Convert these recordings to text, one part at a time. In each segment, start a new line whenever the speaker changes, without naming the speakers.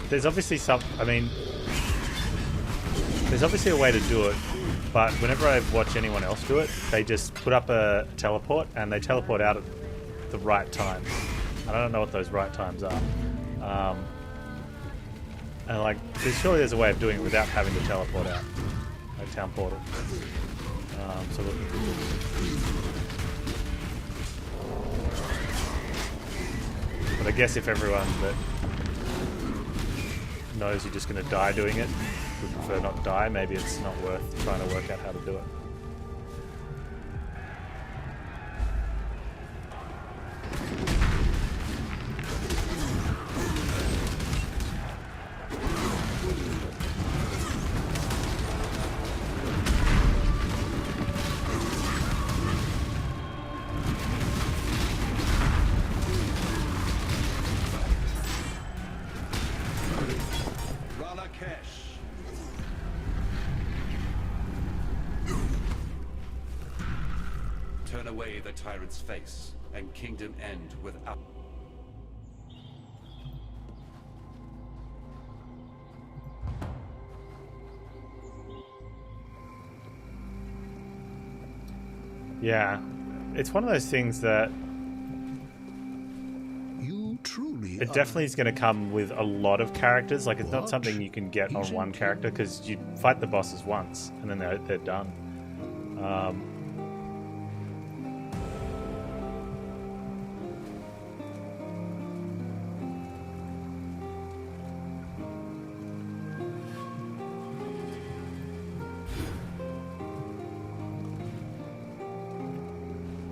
there's obviously there's obviously a way to do it, but whenever I watch anyone else do it, they just put up a teleport and they teleport out at the right times. I don't know what those right times are. And like, surely there's a way of doing it without having to teleport out, like town portal. So looking for this. But I guess if everyone that knows you're just going to die doing it would prefer not die, maybe it's not worth trying to work out how to do it.
Turn away the tyrant's face, and kingdom end without.
Yeah, it's one of those things that it definitely is going to come with a lot of characters. Like, it's not something you can get on one character, because you fight the bosses once and then they're done.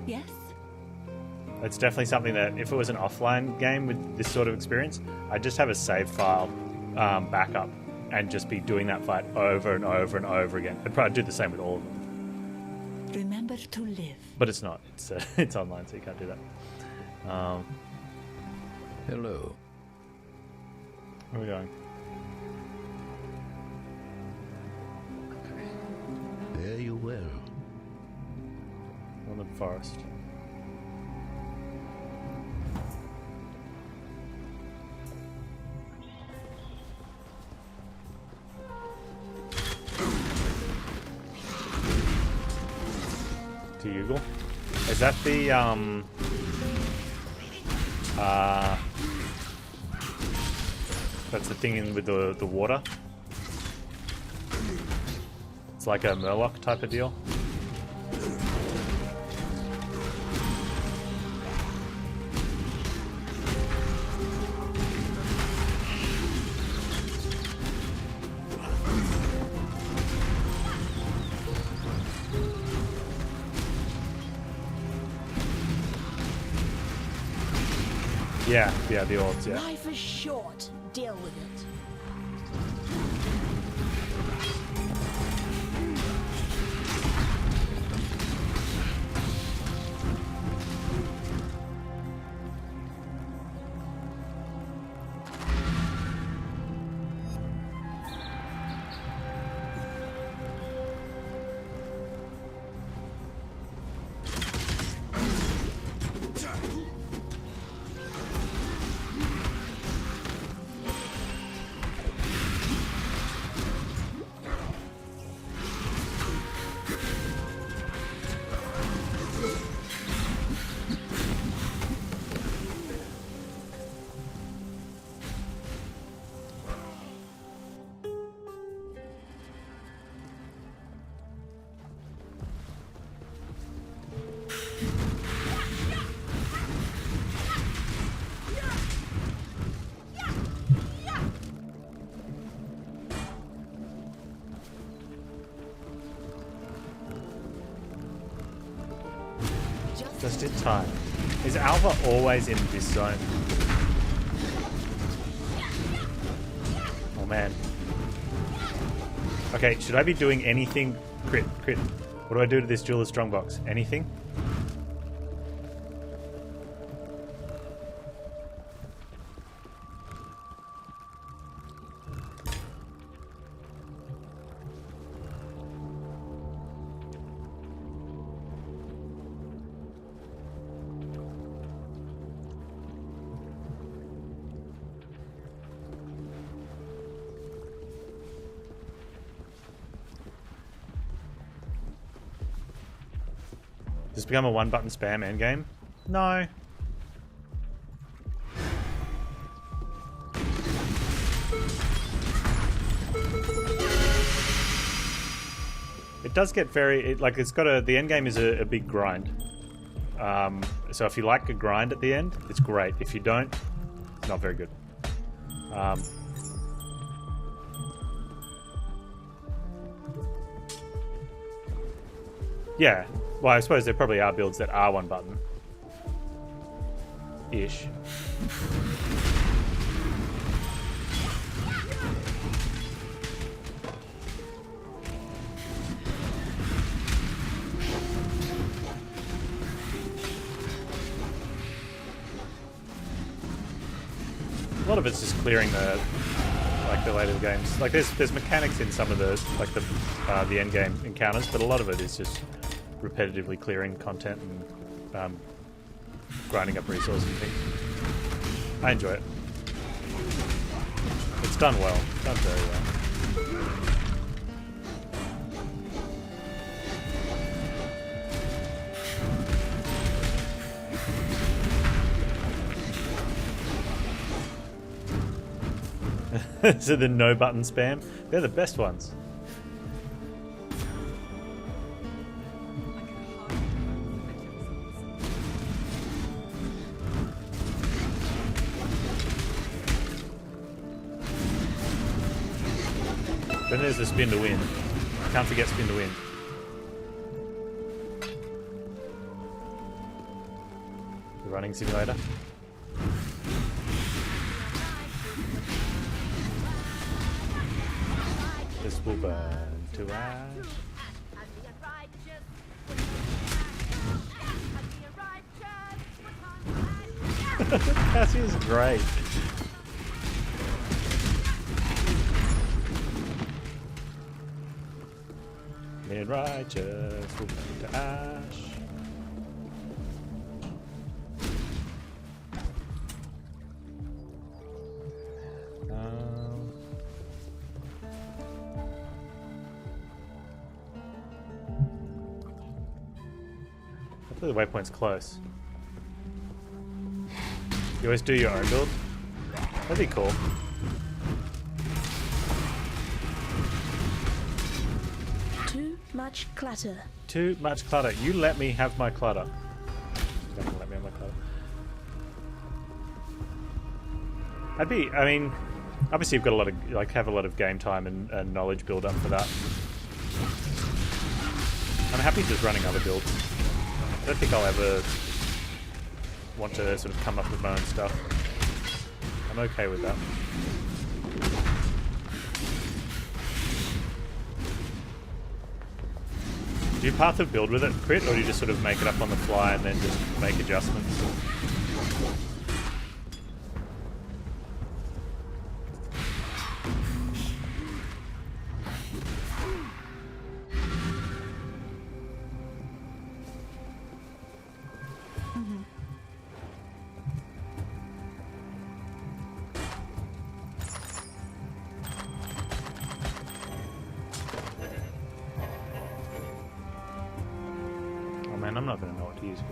Yes?
It's definitely something that, if it was an offline game with this sort of experience, I'd just have a save file backup and just be doing that fight over and over and over again. I'd probably do the same with all of them.
Remember to live.
But it's not. It's online, so you can't do that.
Hello.
Where are we going?
Fare you well.
Northern Forest. To Yugle? Is that the that's the thing in with the water? It's like a Murloc type of deal. Yeah, the orcs, yeah.
Life is short. Deal with it.
Just in time. Is Alpha always in this zone? Oh man. Okay, should I be doing anything? Crit. What do I do to this Jeweler's Strongbox? Anything? Does it become a one-button spam endgame? No. It does get very... it's got a... The endgame is a big grind. So if you like a grind at the end, it's great. If you don't, it's not very good. Yeah. Well, I suppose there probably are builds that are one button. Ish. A lot of it's just clearing the later games. Like there's mechanics in some of the the end game encounters, but a lot of it is just repetitively clearing content and grinding up resources and things. I enjoy it. It's done well. Done very well. So the no button spam, they're the best ones. Then there's the spin to win. Can't forget spin to win. The running simulator. This will burn to ash. Cassie is great. Made righteous will burn to ash. Hopefully the waypoint's close. You always do your own build? That'd be cool.
Too much clutter.
Too much clutter. You let me have my clutter. You're not gonna let me have my clutter. I mean, obviously you've got a lot of, have a lot of game time and knowledge build up for that. I'm happy just running other builds. I don't think I'll ever want to sort of come up with my own stuff. I'm okay with that. Do you path of build with it, Crit, or do you just sort of make it up on the fly and then just make adjustments? I'm not going to know what to use for.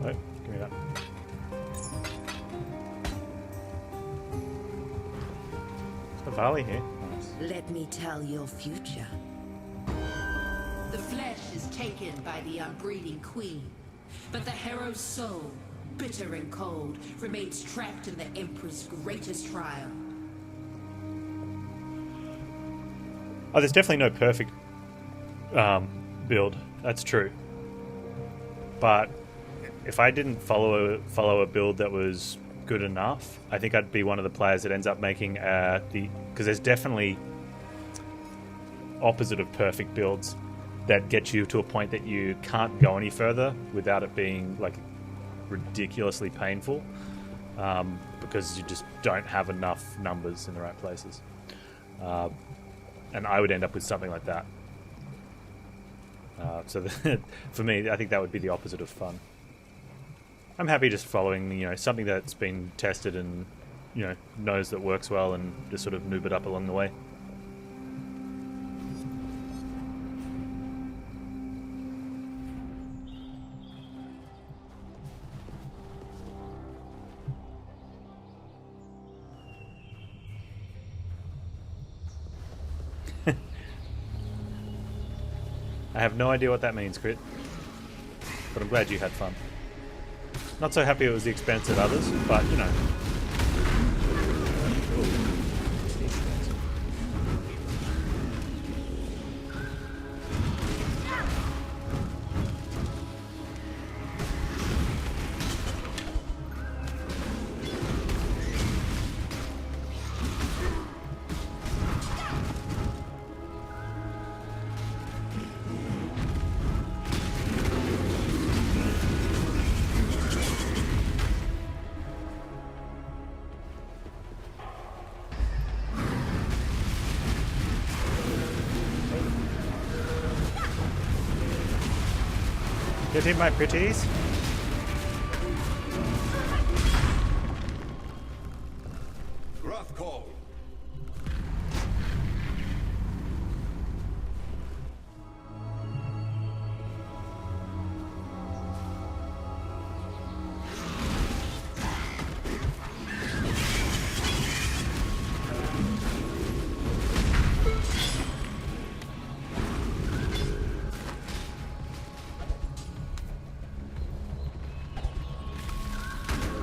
Oh, give me that. There's a valley here. Nice.
Let me tell your future. The flesh is taken by the unbreeding queen, but the hero's soul, bitter and cold, remains trapped in the Emperor's greatest trial.
Oh, there's definitely no perfect build. That's true. But if I didn't follow a build that was good enough, I think I'd be one of the players that ends up making because there's definitely opposite of perfect builds that get you to a point that you can't go any further without it being like ridiculously painful because you just don't have enough numbers in the right places. And I would end up with something like that. So for me, I think that would be the opposite of fun. I'm happy just following, something that's been tested and, knows that works well, and just sort of noob it up along the way. I have no idea what that means, Crit. But I'm glad you had fun. Not so happy it was the expense of others, but, Get in, my pretties.
Rough call.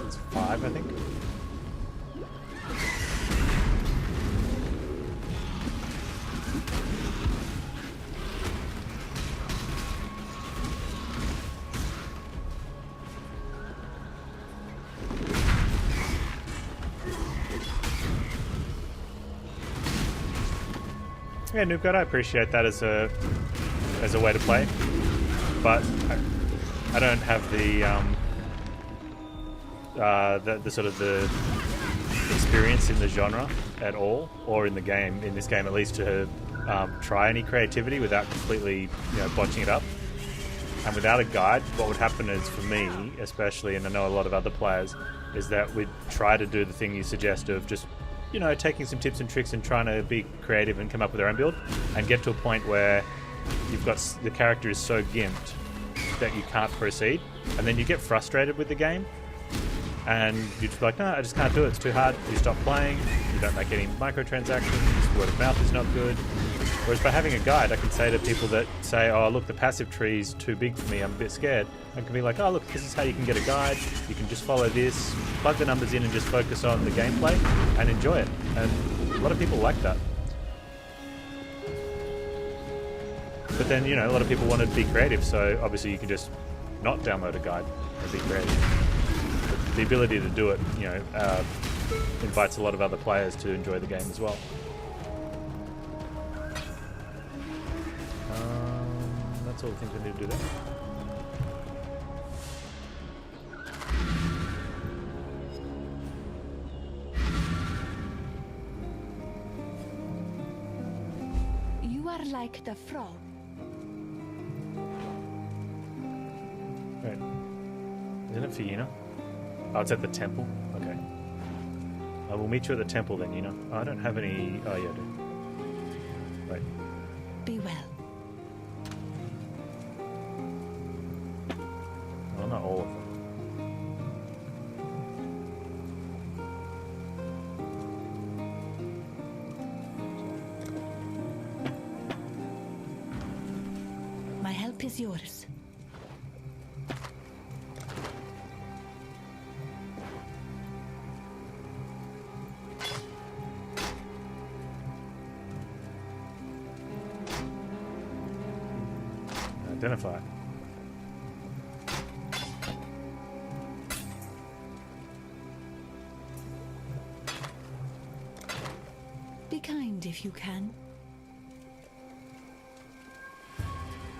It's 5, I think. Yeah, Noob God, I appreciate that as a way to play, but I don't have the sort of the experience in the genre at all, or in the game, in this game at least, to try any creativity without completely botching it up. And without a guide, what would happen is, for me especially, and I know a lot of other players, is that we'd try to do the thing you suggest of just taking some tips and tricks and trying to be creative and come up with our own build, and get to a point where you've got the character is so gimped that you can't proceed, and then you get frustrated with the game, and you're just like, no, I just can't do it, it's too hard. You stop playing, you don't make any microtransactions, word of mouth is not good. Whereas by having a guide, I can say to people that say, oh look, the passive tree is too big for me, I'm a bit scared, I can be like, oh look, this is how you can get a guide, you can just follow this, plug the numbers in and just focus on the gameplay and enjoy it. And a lot of people like that. But then, a lot of people want to be creative, so obviously you can just not download a guide and be creative. But the ability to do it, invites a lot of other players to enjoy the game as well. That's all the things we need to do there.
You are like the frog.
Right. Isn't it Fiona? Oh, it's at the temple? Okay. I will meet you at the temple then, Oh, I don't have any... Oh, yeah, I do. Right.
Be well.
Well, not all of them.
My help is yours.
Identify.
Be kind if you can.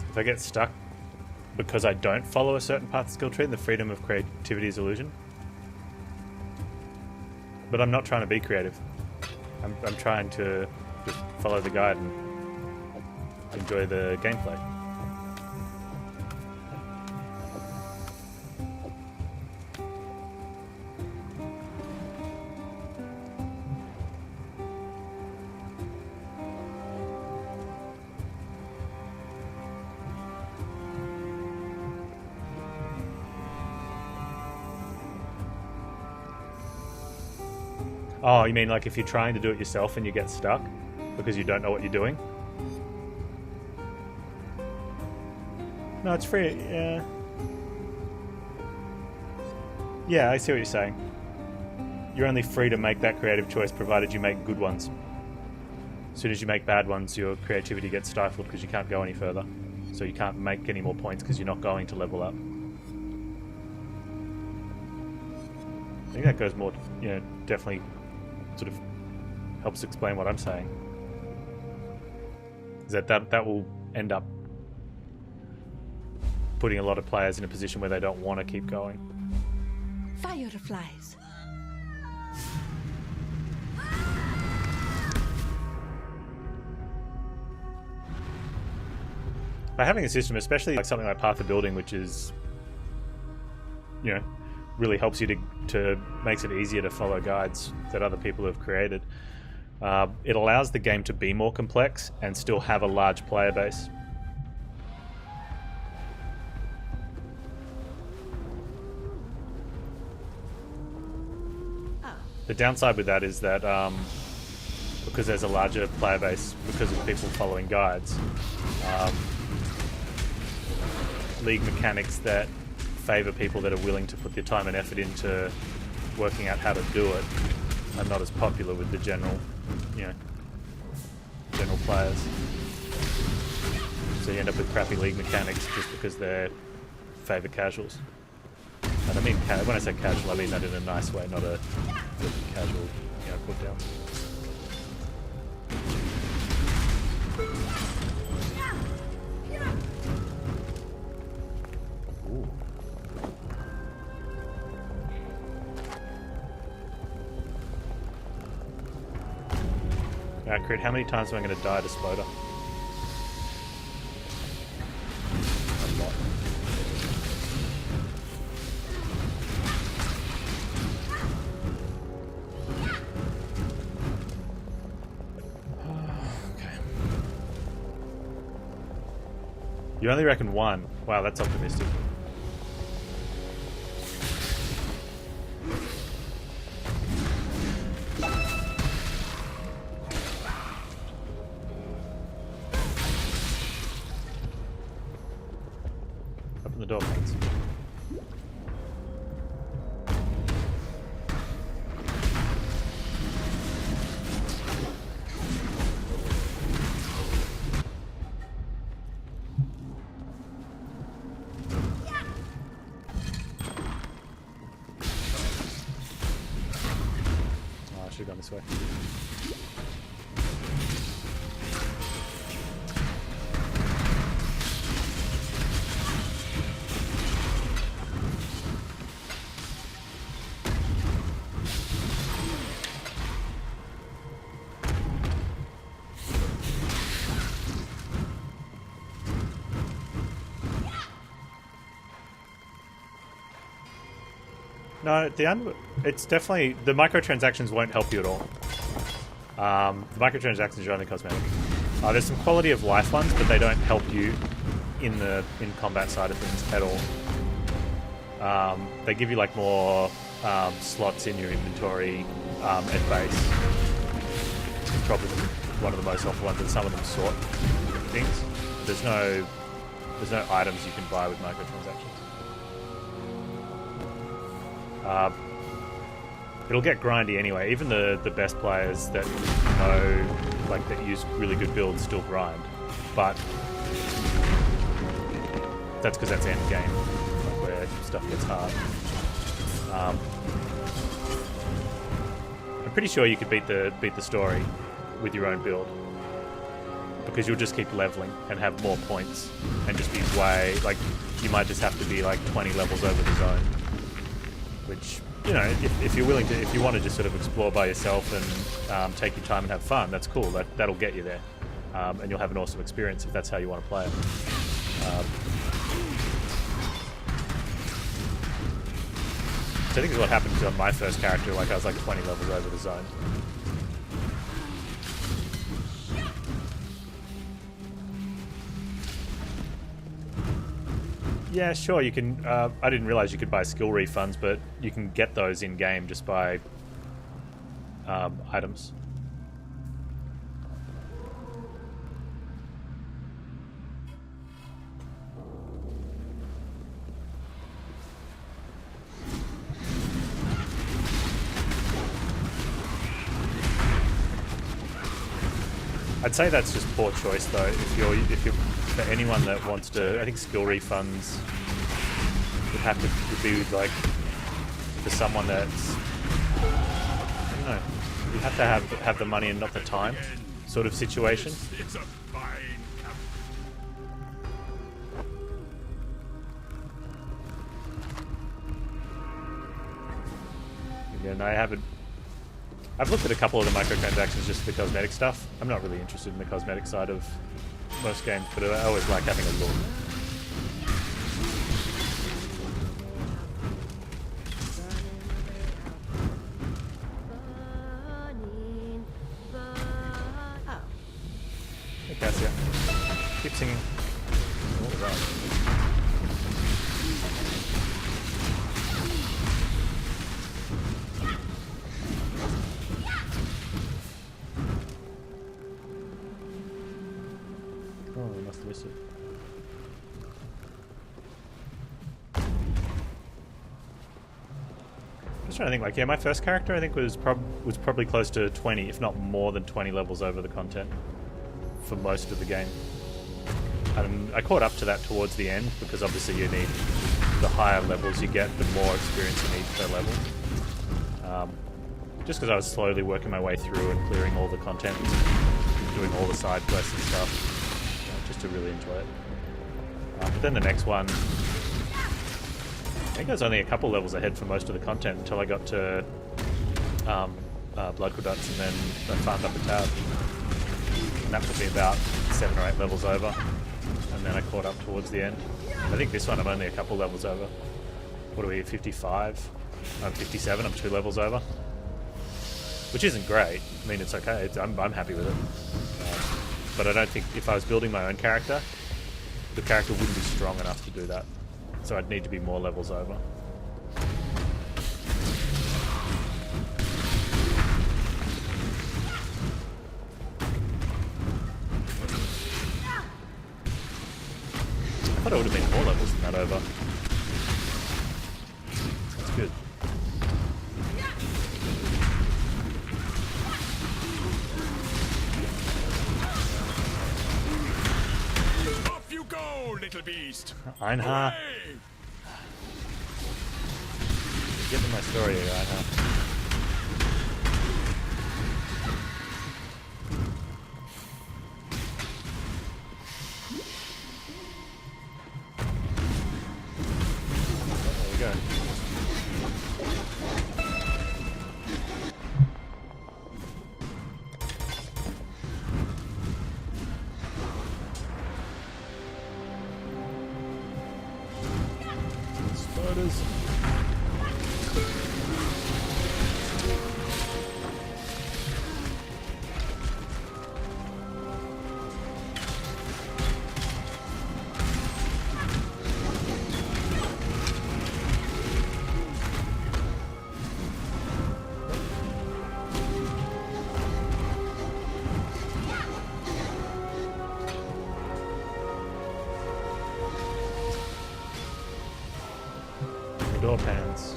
If I get stuck because I don't follow a certain path skill tree, and the freedom of creativity is illusion. But I'm not trying to be creative. I'm trying to just follow the guide and enjoy the gameplay. Oh, you mean like if you're trying to do it yourself and you get stuck because you don't know what you're doing? No, it's free. Yeah. Yeah, I see what you're saying. You're only free to make that creative choice provided you make good ones. As soon as you make bad ones, your creativity gets stifled because you can't go any further. So you can't make any more points because you're not going to level up. I think that goes more, definitely sort of helps explain what I'm saying. Is that will end up putting a lot of players in a position where they don't want to keep going.
Fireflies.
By having a system, especially like something like Path of Building, which is, really helps you to makes it easier to follow guides that other people have created. It allows the game to be more complex and still have a large player base. The downside with that is that because there's a larger player base, because of people following guides, league mechanics that favour people that are willing to put their time and effort into working out how to do it are not as popular with the general players. So you end up with crappy league mechanics just because they favour casuals. And I mean, when I say casual, I mean that in a nice way, not a casual, put down. Ooh. Alright, Crit, how many times am I going to die to Spoda? A lot. You only reckon one? Wow, that's optimistic. Open the door, Panz. Gone this way. No, it's definitely... The microtransactions won't help you at all. The microtransactions are only cosmetic. There's some quality of life ones, but they don't help you in combat side of things at all. They give you like more slots in your inventory at base. It's probably one of the most helpful ones, and some of them sort things. There's no items you can buy with microtransactions. It'll get grindy anyway. Even the best players that that use really good builds still grind. But that's because that's end game, like where stuff gets hard. I'm pretty sure you could beat the story with your own build. because you'll just keep leveling and have more points and just be way, like, you might just have to be like 20 levels over the zone, which, you know, if you're willing to, if you want to just sort of explore by yourself and take your time and have fun, that's cool. That'll get you there, and you'll have an awesome experience if that's how you want to play it. So I think is what happened on my first character. Like I was like 20 levels over the zone. Yeah, sure. You can. I didn't realize you could buy skill refunds, but you can get those in game just by items. I'd say that's just poor choice, though. If you're for anyone that wants to, I think skill refunds would have to be like for someone that's, I don't know, you have to have the money and not the time, sort of situation.
It's a fine
Again, I haven't. I've looked at a couple of the microtransactions just for the cosmetic stuff. I'm not really interested in the cosmetic side of most games, but I always like having a look. Hey, Cassia. Keep singing. What was that? It. I'm just trying to think, like, yeah, my first character I think was probably close to 20, if not more than 20 levels over the content for most of the game. I caught up to that towards the end because obviously you need, the higher levels you get, the more experience you need per level. Just because I was slowly working my way through and clearing all the content, doing all the side quests and stuff. Just to really enjoy it. But then the next one, I think I was only a couple levels ahead for most of the content until I got to Blood Aqueducts, and then I farmed up a tab. And that put me about 7 or 8 levels over. And then I caught up towards the end. I think this one I'm only a couple levels over. What are we, 55? I'm 57, I'm 2 levels over. Which isn't great. I mean, it's okay. I'm happy with it. But I don't think if I was building my own character, the character wouldn't be strong enough to do that. So I'd need to be more levels over. I thought it would have been more levels than that over. That's good.
go, little beast.
Einha. Give me my story here, Einha. There we go. Spiders. Door Panz.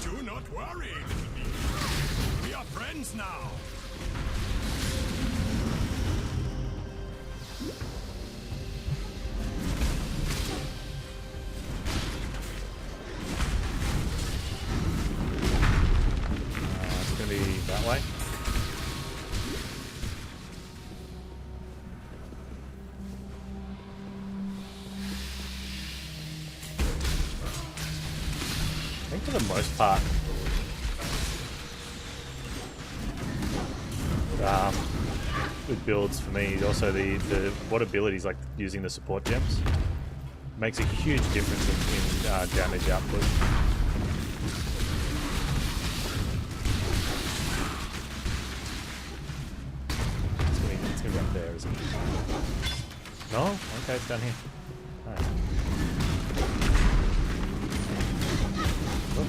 Do not worry, little beast. We are friends now.
for the most part, with builds for me, also the what abilities, like using the support gems, makes a huge difference in damage output. It's gonna be up there, isn't it? No? Okay, it's down here. Alright. Oh.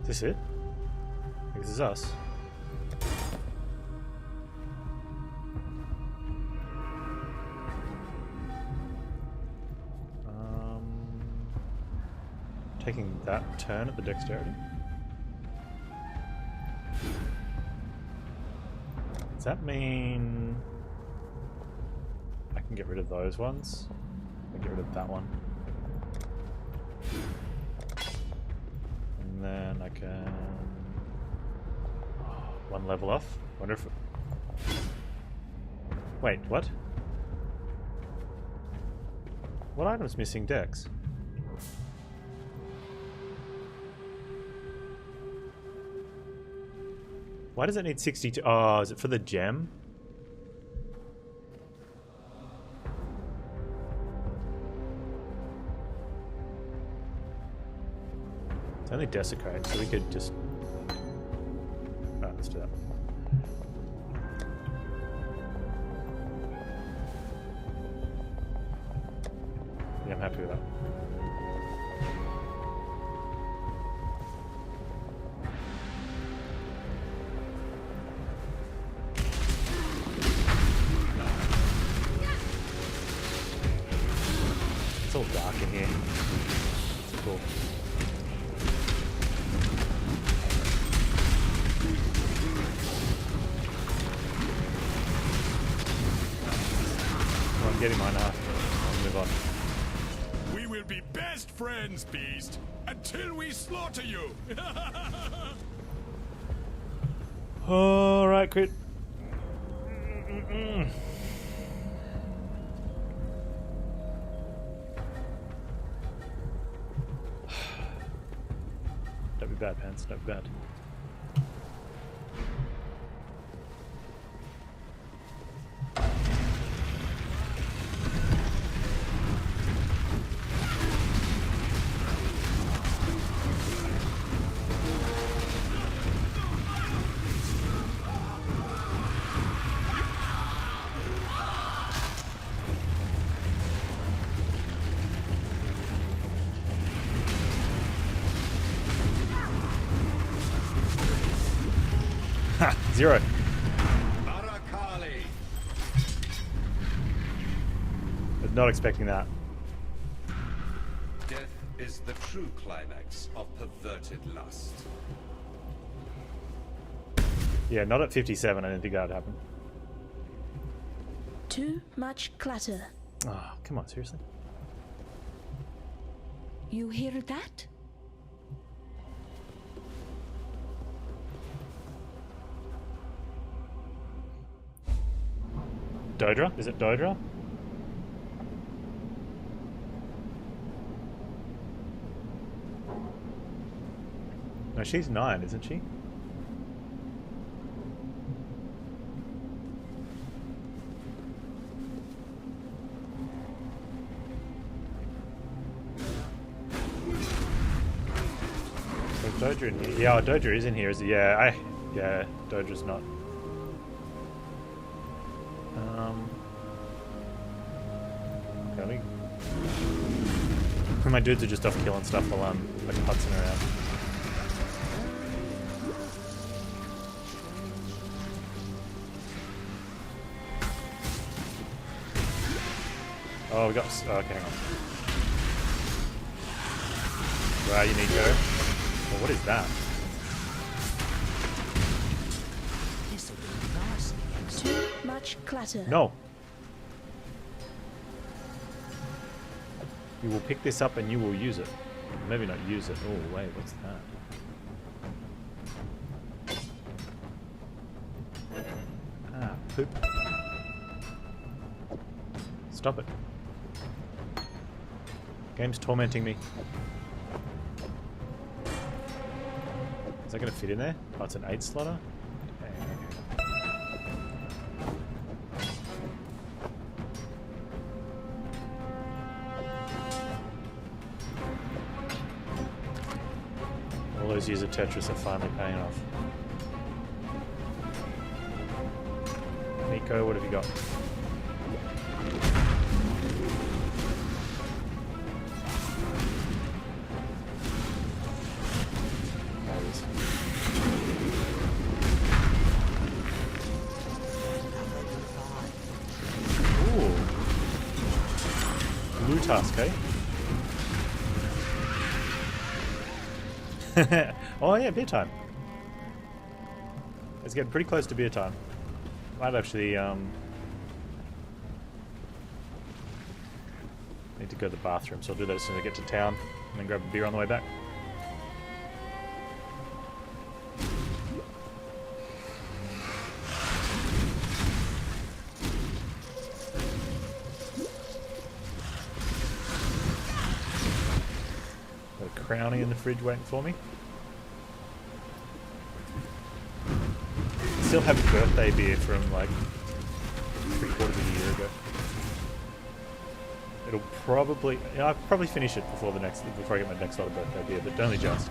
Is this it? I think this is us. Taking that turn at the dexterity. Does that mean I can get rid of those ones? I can get rid of that one. And then I can... Oh, one level off? Wonder if... Wait, what? What item's missing dex? Why does it need 62? Oh, is it for the gem? It's only desecrate, so we could just... Alright, let's do that. Yeah, I'm happy with that. It's all dark in here. Cool. Well, I'm getting mine now. I'll move on.
We will be best friends, Beast, until we slaughter you.
Alright, crit. Don't be bad, Panz. Don't be bad. Ha! 0.
Barakali.
Was not expecting that.
Death is the true climax of perverted lust.
Yeah, not at 57. I didn't think that would happen.
Too much clutter.
Oh, come on, seriously?
You hear that?
Dodra? Is it Dodra? No, she's 9, isn't she? So Dodra in here. Yeah, Dodra is in here, is it? Yeah, yeah, Dodra's not. Okay, my dudes are just off killing stuff while I'm like putzing around. Oh, we got. Oh, okay, hang on. Wow, you need go. Oh, what is that?
Too much clutter.
No. You will pick this up and you will use it. Maybe not use it. Oh, wait, what's that? Ah, poop. Stop it. Game's tormenting me. Is that going to fit in there? Oh, it's an 8 slotter? All those years of Tetris are finally paying off. Nico, what have you got? Ooh. Blue task, eh? Oh yeah, beer time. It's getting pretty close to beer time. Might actually need to go to the bathroom, so I'll do that as soon as I get to town and then grab a beer on the way back. Got a crownie in the fridge waiting for me. Still have birthday beer from like 3/4 of a year ago. It'll probably, I'll probably finish it before I get my next lot of birthday beer, but only just.